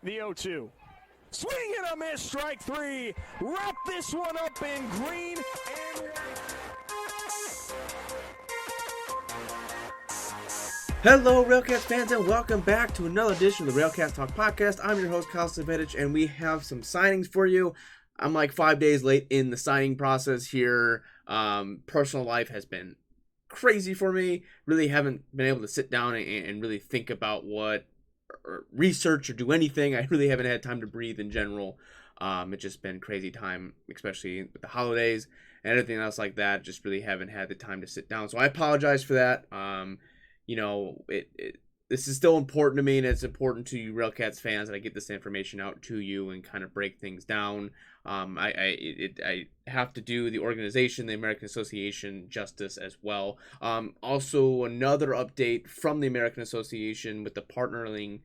The 0-2. Swing and a miss, strike three. Wrap this one up in green and white. Hello, RailCats fans, and welcome back to another edition of the RailCats Talk podcast. I'm your host, Kyle Savitic, and we have some signings for you. I'm like 5 days late in the signing process here. Personal life has been crazy for me. Really haven't been able to sit down and really think about what or research or do anything. I really haven't had time to breathe in general. It's just been crazy time, especially with the holidays and everything else like that. Just really haven't had the time to sit down. So I apologize for that. This is still important to me, and it's important to you RailCats fans that I get this information out to you and kind of break things down. I have to do the organization, the American Association, justice as well. Also, another update from the American Association with the partnering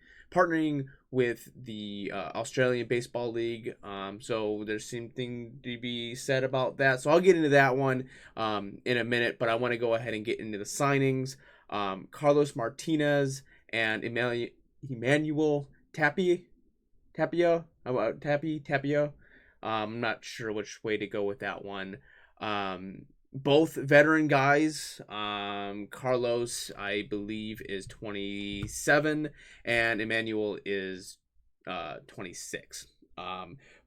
with the Australian Baseball League. So there's something to be said about that. So I'll get into that one in a minute, but I want to go ahead and get into the signings. Carlos Martinez and Emmanuel Tapia. I'm not sure which way to go with that one. Both veteran guys. Carlos, I believe, is 27, and Emmanuel is 26.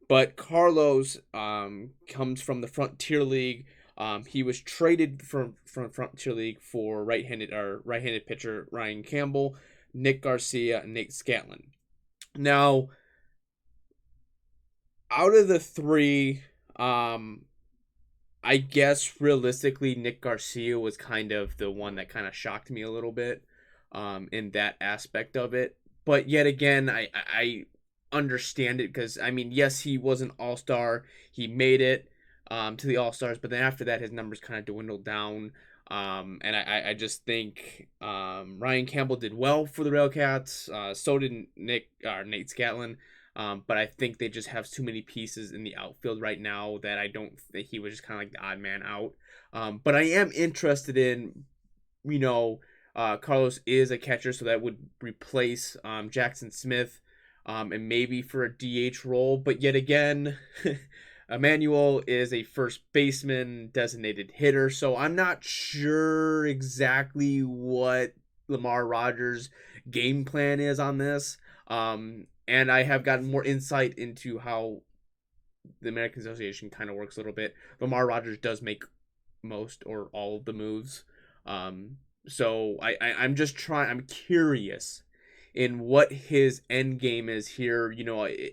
But Carlos comes from the Frontier League. He was traded from Frontier League for right-handed pitcher Ryan Campbell, Nick Garcia, and Nate Scatlin. Now, out of the three, I guess realistically Nick Garcia was kind of the one that kind of shocked me a little bit in that aspect of it. But yet again, I understand it because, I mean, yes, he was an all-star. He made it to the All-Stars, but then after that his numbers kind of dwindled down, and I just think Ryan Campbell did well for the RailCats, so did Nate Scatlin, but I think they just have too many pieces in the outfield right now that I don't think he was just kind of like the odd man out. But I am interested in, Carlos is a catcher, so that would replace Jackson Smith, and maybe for a DH role, but yet again Emmanuel is a first baseman, designated hitter, so I'm not sure exactly what Lamar Rogers' game plan is on this. And I have gotten more insight into how the American Association kind of works a little bit. Lamar Rogers does make most or all of the moves. So I'm curious in what his end game is here.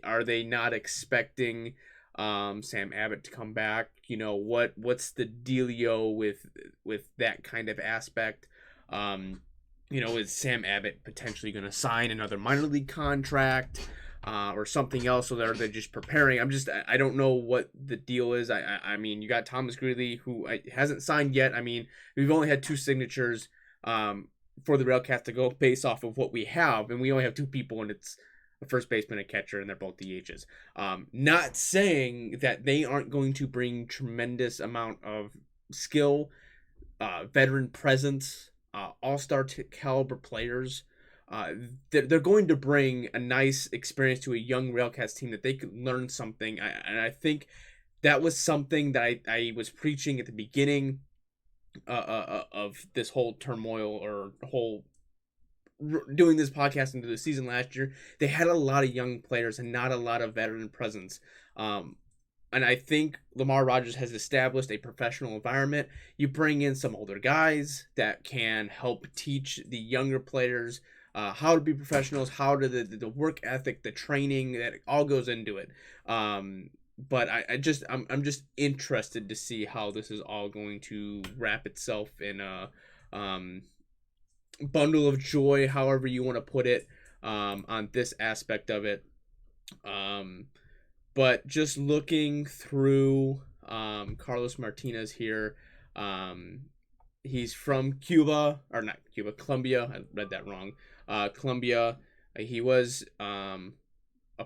Are they not expecting Sam Abbott to come back? What's the dealio with that kind of aspect? Is Sam Abbott potentially going to sign another minor league contract or something else? So they're just preparing. I don't know what the deal is. I mean, you got Thomas Greeley, who hasn't signed yet. I mean, we've only had two signatures for the RailCats to go based off of what we have, and we only have two people, and it's a first baseman and catcher, and they're both DHs. Not saying that they aren't going to bring tremendous amount of skill, veteran presence, all-star caliber players. They're going to bring a nice experience to a young RailCats team that they could learn something. And I think that was something that I was preaching at the beginning of this whole turmoil or whole doing this podcast into the season last year. They had a lot of young players and not a lot of veteran presence. And I think Lamar Rogers has established a professional environment. You bring in some older guys that can help teach the younger players how to be professionals, how to the work ethic, the training that all goes into it. But I'm just interested to see how this is all going to wrap itself in a bundle of joy, however you want to put it, on this aspect of it. But just looking through Carlos Martinez here, he's from Colombia. I read that wrong. Colombia. He was a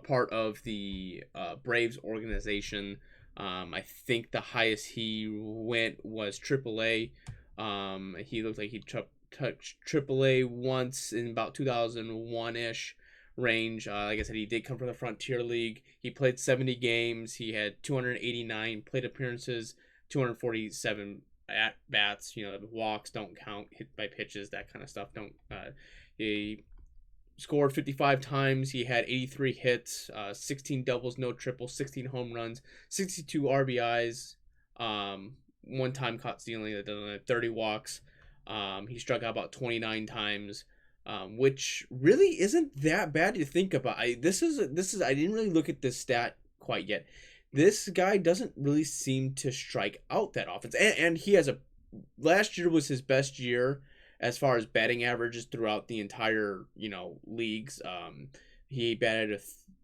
part of the Braves organization. I think the highest he went was AAA. He looked like he touched AAA once in about 2001-ish. range. Like I said, he did come from the Frontier League. He played 70 games. He had 289 plate appearances, 247 at bats. Walks don't count, hit by pitches, that kind of stuff don't. He scored 55 times. He had 83 hits, 16 doubles, no triples, 16 home runs, 62 RBIs. One time caught stealing, 30 walks. He struck out about 29 times. Which really isn't that bad to think about. This is I didn't really look at this stat quite yet. This guy doesn't really seem to strike out that often, and he has last year was his best year as far as batting averages throughout the entire leagues. He batted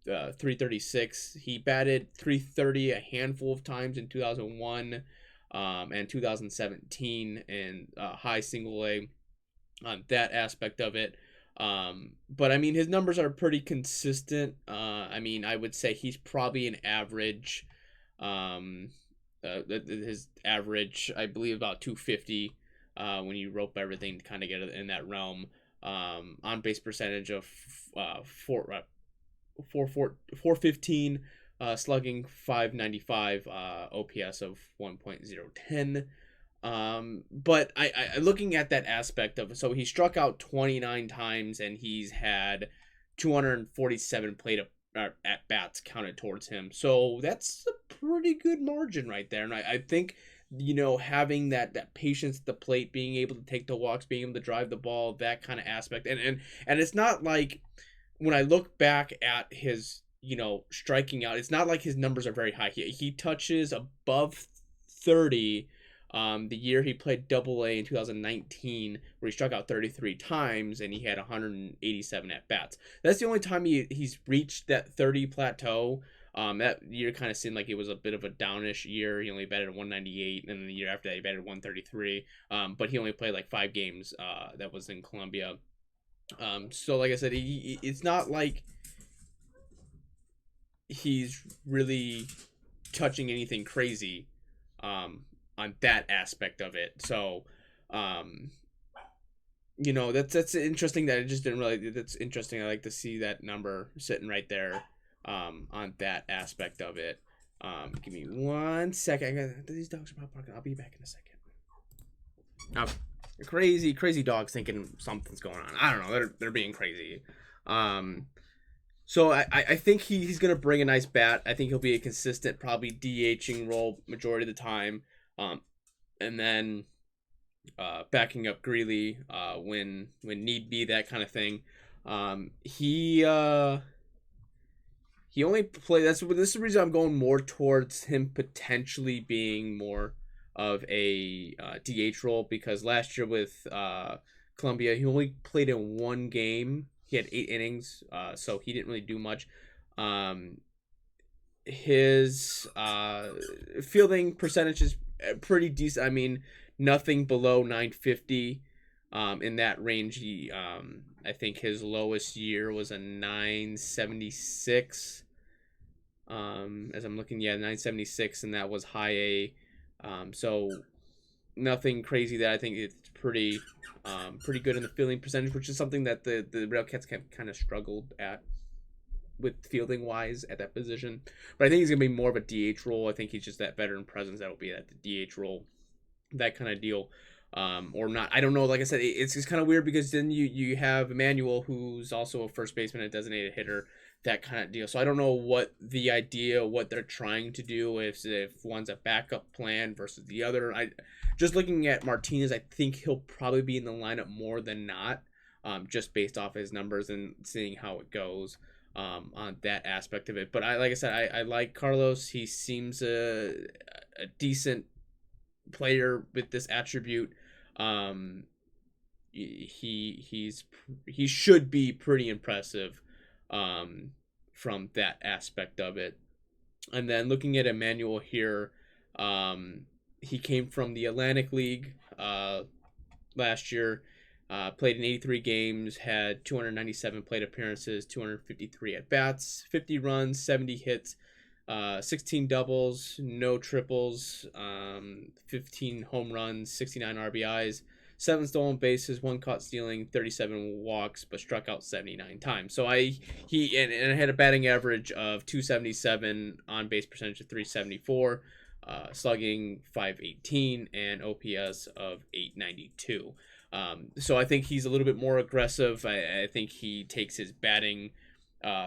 a 336. He batted 330 a handful of times in 2001 and 2017 in high single A. On that aspect of it. But I mean, his numbers are pretty consistent. I would say he's probably an average. His average, I believe, about 250 when you rope everything to kind of get it in that realm. On base percentage of 415, slugging 595, OPS of 1.010. But I looking at that aspect of, so he struck out 29 times and he's had 247 plate at bats counted towards him. So that's a pretty good margin right there. And I think, having that patience at the plate, being able to take the walks, being able to drive the ball, that kind of aspect. And it's not like when I look back at his, striking out, it's not like his numbers are very high. He touches above 30 the year he played Double A in 2019, where he struck out 33 times and he had 187 at bats. That's the only time he's reached that 30 plateau. That year kind of seemed like it was a bit of a downish year. He only batted 198, and then the year after that he batted 133. But he only played like 5 games. That was in Colombia. So like I said, it's not like he's really touching anything crazy. On that aspect of it. So, that's interesting that it just didn't really, that's interesting. I like to see that number sitting right there, on that aspect of it. Give me 1 second. These dogs are barking. I'll be back in a second. Crazy dogs thinking something's going on. I don't know. They're being crazy. So I think he's going to bring a nice bat. I think he'll be a consistent, probably DHing role majority of the time. And then backing up Greeley when need be, that kind of thing. He only played. This is the reason I'm going more towards him potentially being more of a DH role, because last year with Columbia, he only played in 1 game. He had 8 innings, so he didn't really do much. His fielding percentage is pretty decent. I mean, nothing below 950. In that range, he I think his lowest year was a 976. As I'm looking, 976, and that was high A. So nothing crazy. That I think it's pretty good in the fielding percentage, which is something that the RailCats kind of struggled at with fielding wise at that position. But I think he's gonna be more of a DH role. I think he's just that veteran presence that will be at the DH role, that kind of deal. Or not. I don't know. Like I said, it's just kind of weird, because then you have Emmanuel, who's also a first baseman, a designated hitter, that kind of deal. So I don't know what they're trying to do, if one's a backup plan versus the other. Just looking at Martinez, I think he'll probably be in the lineup more than not, just based off his numbers and seeing how it goes. On that aspect of it. But like I said, I like Carlos. He seems a decent player with this attribute. He should be pretty impressive from that aspect of it. And then looking at Emmanuel here, he came from the Atlantic League last year. Played in 83 games, had 297 plate appearances, 253 at-bats, 50 runs, 70 hits, 16 doubles, no triples, 15 home runs, 69 RBIs, 7 stolen bases, 1 caught stealing, 37 walks, but struck out 79 times. So he had a batting average of 277, on base percentage of 374, slugging 518, and OPS of 892. So I think he's a little bit more aggressive. I think he takes his batting,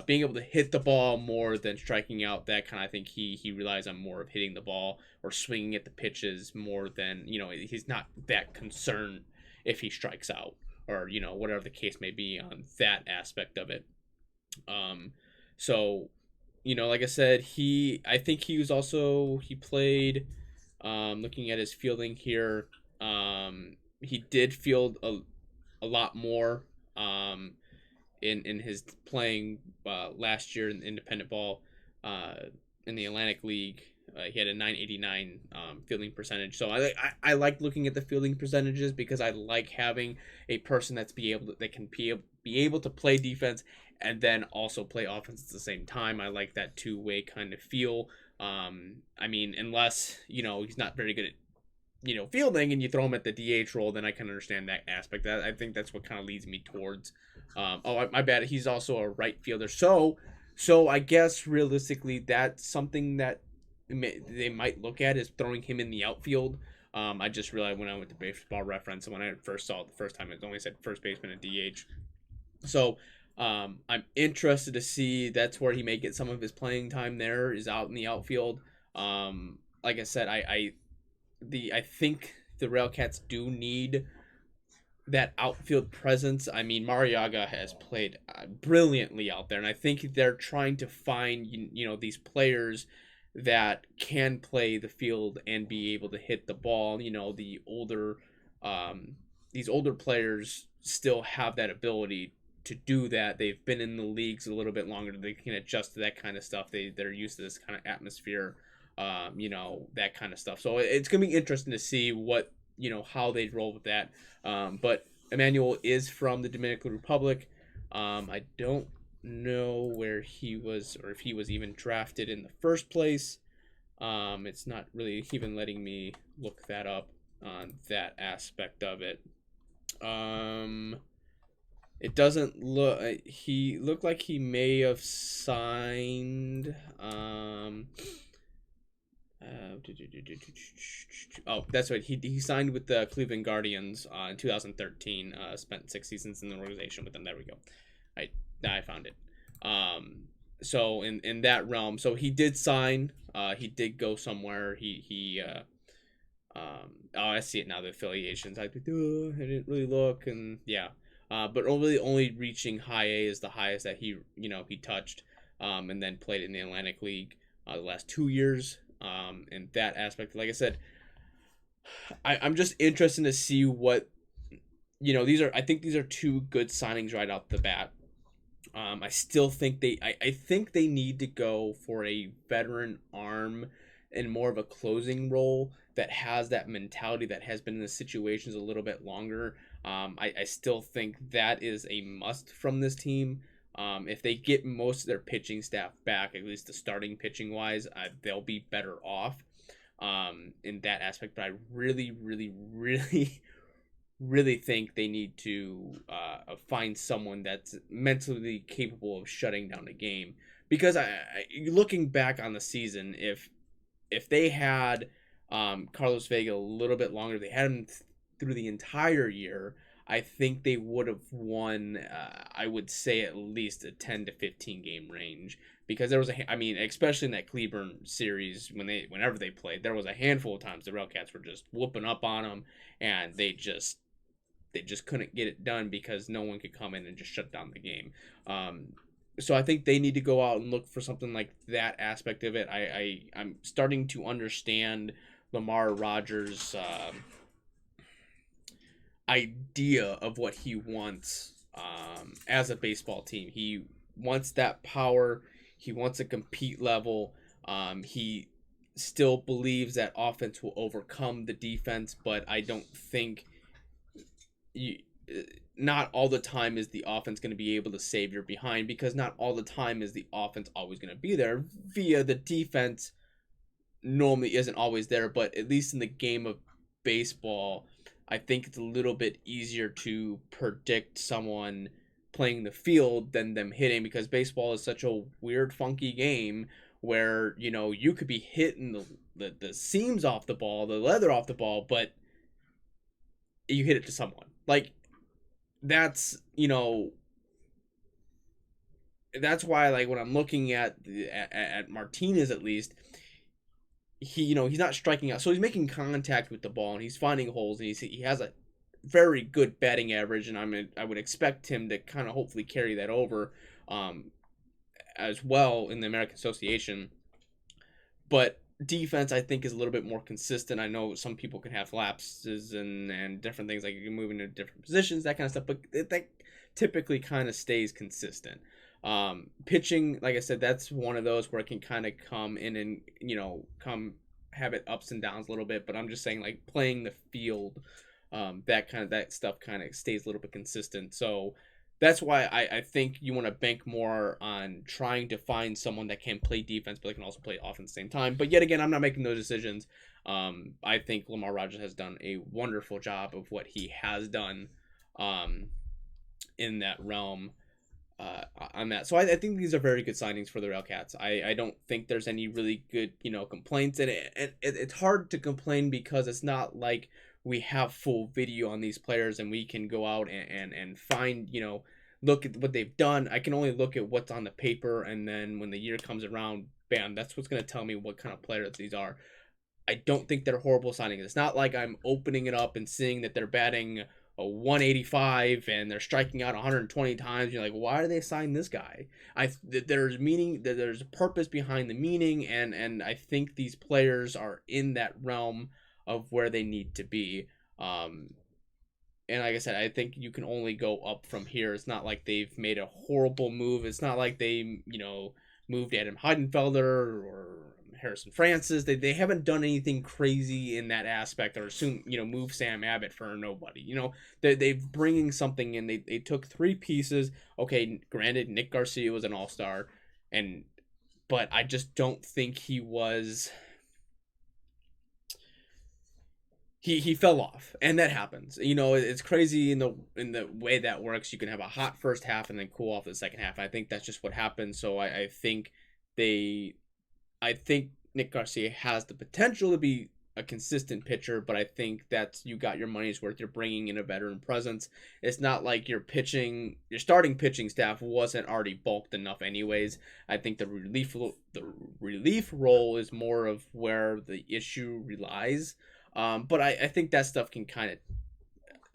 being able to hit the ball more than striking out. That kind of, I think he relies on more of hitting the ball or swinging at the pitches more than, he's not that concerned if he strikes out or, whatever the case may be on that aspect of it. So, like I said, I think he played, looking at his fielding here, he did field a lot more, in his playing last year in the independent ball, in the Atlantic League. He had a 989 fielding percentage. So I like looking at the fielding percentages because I like having a person that can be able to play defense and then also play offense at the same time. I like that two-way kind of feel. Unless he's not very good at fielding and you throw him at the DH role, then I can understand that aspect. I think that's what kind of leads me towards. My bad. He's also a right fielder. So I guess realistically, that's something that they might look at is throwing him in the outfield. I just realized when I went to Baseball Reference and when I first saw it the first time, it only said first baseman and DH. So I'm interested to see. That's where he may get some of his playing time. There is out in the outfield. Like I said, I think the RailCats do need that outfield presence. I mean, Mariaga has played brilliantly out there, and I think they're trying to find these players that can play the field and be able to hit the ball. The older these older players still have that ability to do that. They've been in the leagues a little bit longer. They can adjust to that kind of stuff. They're used to this kind of atmosphere, that kind of stuff. So it's gonna be interesting to see what how they roll with that. But Emmanuel is from the Dominican Republic. I don't know where he was or if he was even drafted in the first place. It's not really even letting me look that up on that aspect of it. It doesn't look. He looked like he may have signed. Oh, that's right. He signed with the Cleveland Guardians in 2013. Spent 6 seasons in the organization with them. There we go. I found it. So in that realm, so he did sign. He did go somewhere. I see it now. The affiliations. I didn't really look, and yeah. But only reaching high A is the highest that he touched, and then played in the Atlantic League the last 2 years. In that aspect, like I said, I'm just interested to see what I think these are 2 good signings right off the bat. I still think I think they need to go for a veteran arm and more of a closing role that has that mentality, that has been in the situations a little bit longer. I still think that is a must from this team. If they get most of their pitching staff back, at least the starting pitching wise, they'll be better off in that aspect. But I really, really, really, really think they need to find someone that's mentally capable of shutting down a game. Because looking back on the season, if they had Carlos Vega a little bit longer, they had him through the entire year, I think they would have won, I would say at least a 10 to 15 game range, because there was especially in that Cleburne series whenever they played, there was a handful of times the RailCats were just whooping up on them, and they just couldn't get it done because no one could come in and just shut down the game. So I think they need to go out and look for something like that aspect of it. I'm starting to understand Lamar Rogers' idea of what he wants as a baseball team. He wants that power. He wants a compete level. He still believes that offense will overcome the defense, but I don't think not all the time is the offense going to be able to save your behind, because not all the time is the offense always going to be there via the defense. Normally isn't always there, but at least in the game of baseball, I think it's a little bit easier to predict someone playing the field than them hitting, because baseball is such a weird, funky game where, you could be hitting the seams off the ball, the leather off the ball, but you hit it to someone. Like, that's, that's why, like, when I'm looking at Martinez, at least, he's not striking out, so he's making contact with the ball and he's finding holes, and he has a very good batting average, and I would expect him to kind of hopefully carry that over as well in the American Association. But defense, I think, is a little bit more consistent. I know some people can have lapses and different things, like you can move into different positions, that kind of stuff, but that typically kind of stays consistent. Pitching, like I said, that's one of those where it can kind of come in and come have it ups and downs a little bit. But I'm just saying, like, playing the field, that stuff kind of stays a little bit consistent. So that's why I think you want to bank more on trying to find someone that can play defense, but they can also play offense at the same time. But yet again, I'm not making those decisions. I think Lamar Rogers has done a wonderful job of what he has done in that realm. On that. So I think these are very good signings for the RailCats. I don't think there's any really good, complaints. And it's hard to complain because it's not like we have full video on these players and we can go out and find, look at what they've done. I can only look at what's on the paper, and then when the year comes around, bam, that's what's going to tell me what kind of players these are. I don't think they're horrible signings. It's not like I'm opening it up and seeing that they're batting a 185 and they're striking out 120 times. You're like, why do they sign this guy? There's meaning, there's a purpose behind the meaning, and I think these players are in that realm of where they need to be. And like I said, I think you can only go up from here. It's not like they've made a horrible move. It's not like they, moved Adam Heidenfelder or Harrison Francis. They haven't done anything crazy in that aspect, or move Sam Abbott for nobody. They've bringing something in. They took three pieces. Okay, granted, Nick Garcia was an all-star, but I just don't think he was. He fell off, and that happens. It's crazy in the way that works. You can have a hot first half and then cool off the second half. I think that's just what happens. So I think Nick Garcia has the potential to be a consistent pitcher, but I think that's, you got your money's worth. You're bringing in a veteran presence. It's not like your starting pitching staff wasn't already bulked enough anyways. I think the relief role is more of where the issue relies. But I think that stuff can kind of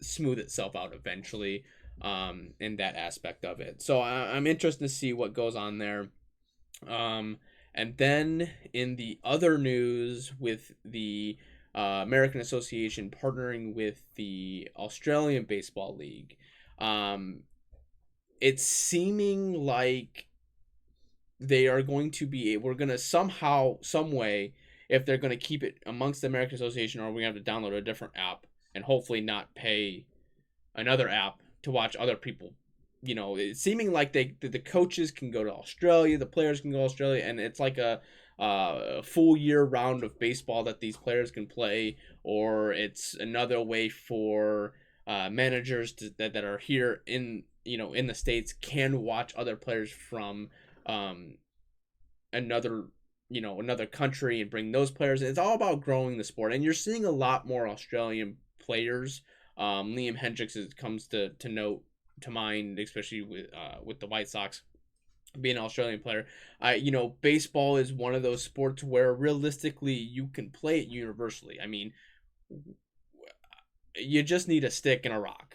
smooth itself out eventually in that aspect of it. So I'm interested to see what goes on there. And then in the other news, with the American Association partnering with the Australian Baseball League, it's seeming like we're going to somehow, some way, if they're going to keep it amongst the American Association, or we're going to have to download a different app and hopefully not pay another app to watch other people. It's seeming like the coaches can go to Australia, the players can go to Australia, and it's like a full year round of baseball that these players can play, or it's another way for managers that are here in the States can watch other players from another country and bring those players. It's all about growing the sport, and you're seeing a lot more Australian players. Liam Hendricks comes to mind, especially with the White Sox being an Australian player. Baseball is one of those sports where realistically you can play it universally. I mean, you just need a stick and a rock.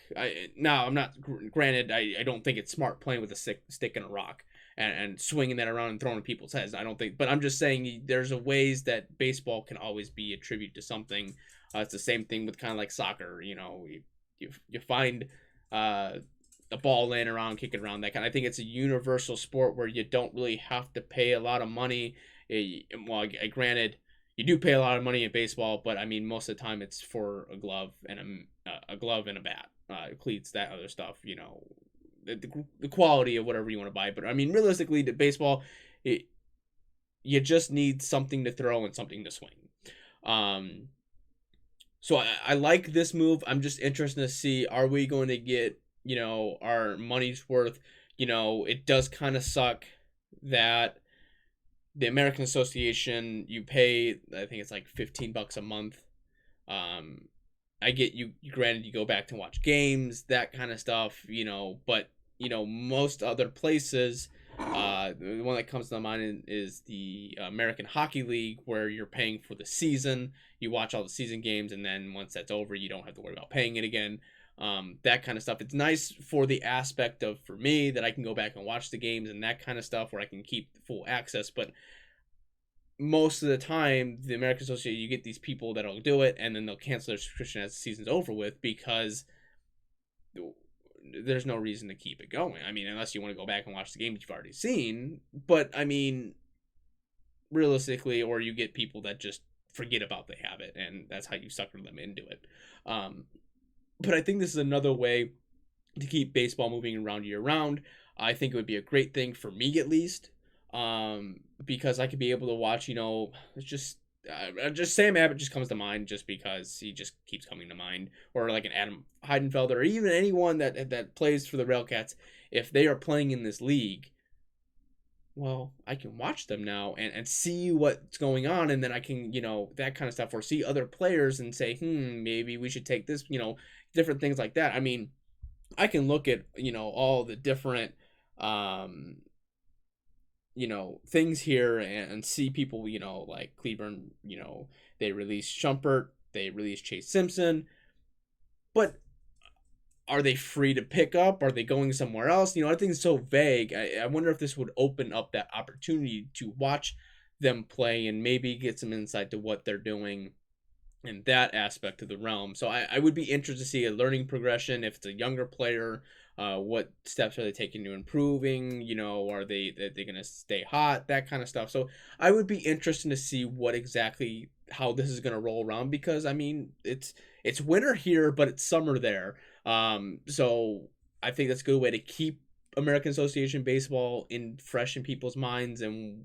Granted, I don't think it's smart playing with a stick and a rock and swinging that around and throwing at people's heads. I don't think, but I'm just saying there's a ways that baseball can always be a tribute to something. It's the same thing with kind of like soccer. You find the ball laying around, kicking around, that kind. I think it's a universal sport where you don't really have to pay a lot of money. Well, granted, you do pay a lot of money in baseball, but I mean, most of the time it's for a glove and a bat, cleats, that other stuff. The quality of whatever you want to buy. But I mean, realistically, the baseball, you just need something to throw and something to swing. So I like this move. I'm just interested to see, are we going to get, our money's worth? It does kind of suck that the American Association, you pay, I think it's like $15 a month. Um, I get you, granted, you go back to watch games, that kind of stuff, but, most other places, the one that comes to mind is the American Hockey League, where you're paying for the season. You watch all the season games, and then once that's over, you don't have to worry about paying it again. That kind of stuff. It's nice for the aspect of, for me, that I can go back and watch the games and that kind of stuff, where I can keep full access. But most of the time, the American Association, you get these people that'll do it, and then they'll cancel their subscription as the season's over with, because there's no reason to keep it going. I mean, unless you want to go back and watch the game that you've already seen. But I mean, realistically, or you get people that just forget about they have it, and that's how you sucker them into it. But I think this is another way to keep baseball moving around year round. I think it would be a great thing for me, at least, because I could be able to watch. It's just Sam Abbott just comes to mind, just because he just keeps coming to mind, or like an Adam Heidenfeld, or even anyone that plays for the RailCats. If they are playing in this league, well, I can watch them now and see what's going on, and then I can, that kind of stuff, or see other players and say, maybe we should take this, different things like that. I mean, I can look at, all the different, things here, and see people, like Cleveland, they released Shumpert, they released Chase Simpson, but are they free to pick up? Are they going somewhere else? Everything's so vague. I wonder if this would open up that opportunity to watch them play and maybe get some insight to what they're doing in that aspect of the realm. So I would be interested to see a learning progression. If it's a younger player, what steps are they taking to improving? Are they going to stay hot? That kind of stuff. So I would be interested to see how this is going to roll around, because I mean, it's winter here, but it's summer there. So I think that's a good way to keep American Association baseball fresh in people's minds, and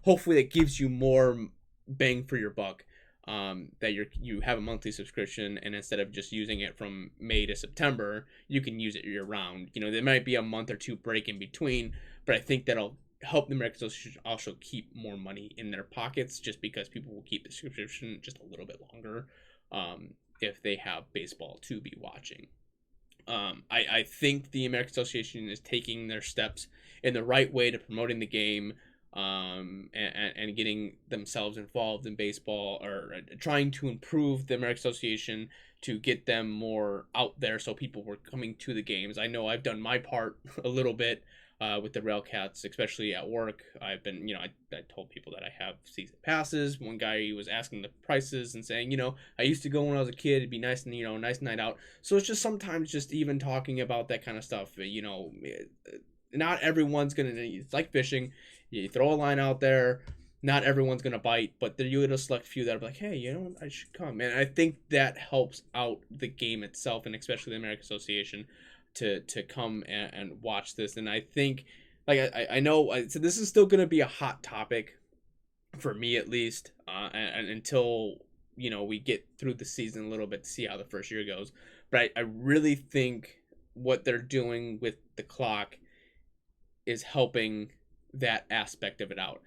hopefully that gives you more bang for your buck. That you have a monthly subscription, and instead of just using it from May to September, you can use it year round. There might be a month or two break in between, but I think that'll help the American Association also keep more money in their pockets, just because people will keep the subscription just a little bit longer, if they have baseball to be watching. I think the American Association is taking their steps in the right way to promoting the game, and getting themselves involved in baseball, or trying to improve the American Association to get them more out there, so people were coming to the games. I know I've done my part a little bit, with the RailCats, especially at work. I've been, I told people that I have season passes. One guy was asking the prices and saying, I used to go when I was a kid. It'd be nice, and nice night out. So it's just sometimes just even talking about that kind of stuff. Not everyone's gonna. It's like fishing. You throw a line out there, not everyone's gonna bite, but you get a select few that are like, hey, I should come. And I think that helps out the game itself, and especially the American Association, to come and watch this. And I think, like, I know, so this is still gonna be a hot topic for me, at least, and until we get through the season a little bit to see how the first year goes. But I really think what they're doing with the clock is helping that aspect of it out.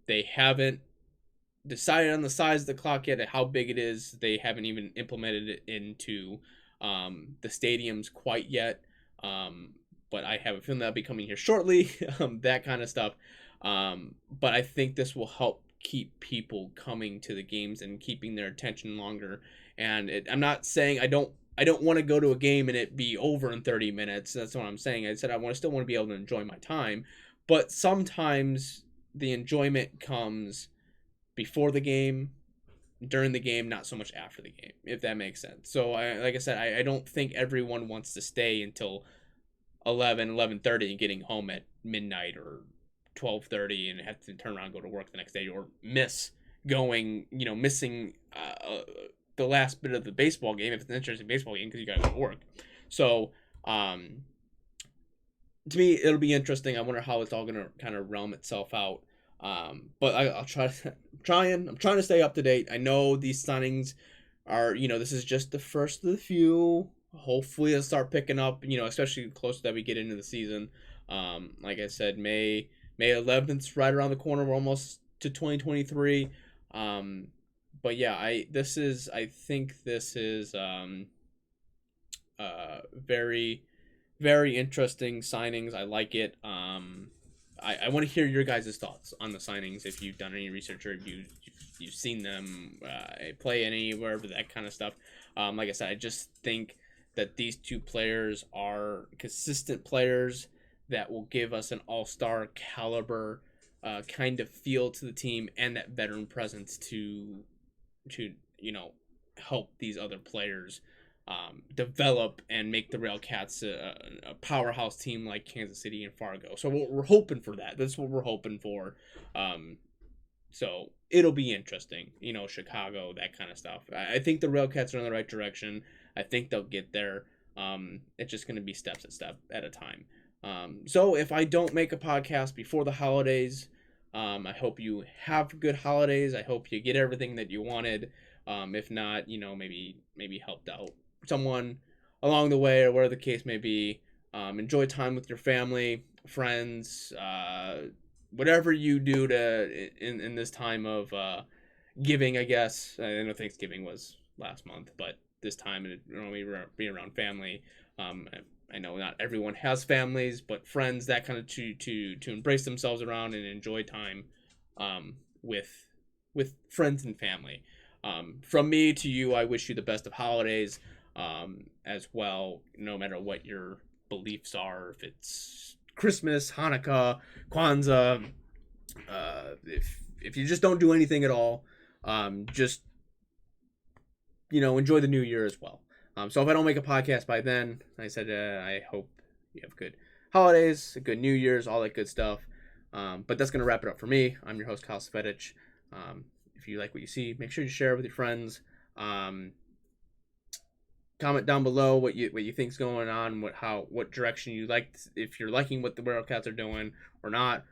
They haven't decided on the size of the clock yet, how big it is. They haven't even implemented it into the stadiums quite yet. But I have a feeling that'll be coming here shortly. That kind of stuff. But I think this will help keep people coming to the games and keeping their attention longer. And I'm not saying I don't want to go to a game and it be over in 30 minutes. That's what I'm saying. I said still want to be able to enjoy my time. But sometimes the enjoyment comes before the game, during the game, not so much after the game, if that makes sense. So, like I said, I don't think everyone wants to stay until 11:30 and getting home at midnight or 12:30 and have to turn around and go to work the next day, or missing the last bit of the baseball game, if it's an interesting baseball game, because you guys go to work. So, to me, it'll be interesting. I wonder how it's all going to kind of realm itself out. But I'll try. I'm trying to stay up to date. I know these signings this is just the first of the few. Hopefully it'll start picking up, especially closer that we get into the season. Like I said, May 11th, right around the corner. We're almost to 2023. But yeah, I think this is very, very interesting signings. I like it. I want to hear your guys' thoughts on the signings. If you've done any research or if you've seen them play anywhere, that kind of stuff. Like I said, I just think that these two players are consistent players that will give us an all-star caliber kind of feel to the team and that veteran presence to help these other players develop and make the RailCats a powerhouse team like Kansas City and Fargo. So we're hoping for that. That's what we're hoping for. So it'll be interesting. Chicago, that kind of stuff. I think the RailCats are in the right direction. I think they'll get there. It's just going to be steps at a time. So if I don't make a podcast before the holidays, I hope you have good holidays. I hope you get everything that you wanted. If not, maybe helped out someone along the way or whatever the case may be. Enjoy time with your family, friends, whatever you do in this time of giving, I guess. I know Thanksgiving was last month, but this time it be around family. I know not everyone has families, but friends, that kind of to embrace themselves around and enjoy time with friends and family. From me to you, I wish you the best of holidays as well, no matter what your beliefs are, if it's Christmas, Hanukkah, Kwanzaa, if you just don't do anything at all, just enjoy the new year as well. So if I don't make a podcast by then, like I said, I hope you have good holidays, good New Year's, all that good stuff. But that's going to wrap it up for me. I'm your host, Kyle Svetich. If you like what you see, make sure you share it with your friends. Comment down below what you think's going on, what direction you like, if you're liking what the RailCats are doing or not,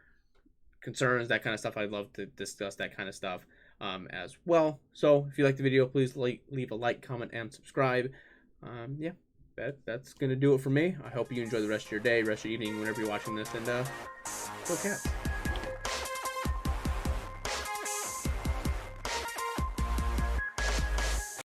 concerns, that kind of stuff. I'd love to discuss that kind of stuff as well. So if you like the video, please leave a like, comment, and subscribe. Yeah, that's gonna do it for me. I hope you enjoy the rest of your day, rest of your evening, whenever you're watching this, and go Cats.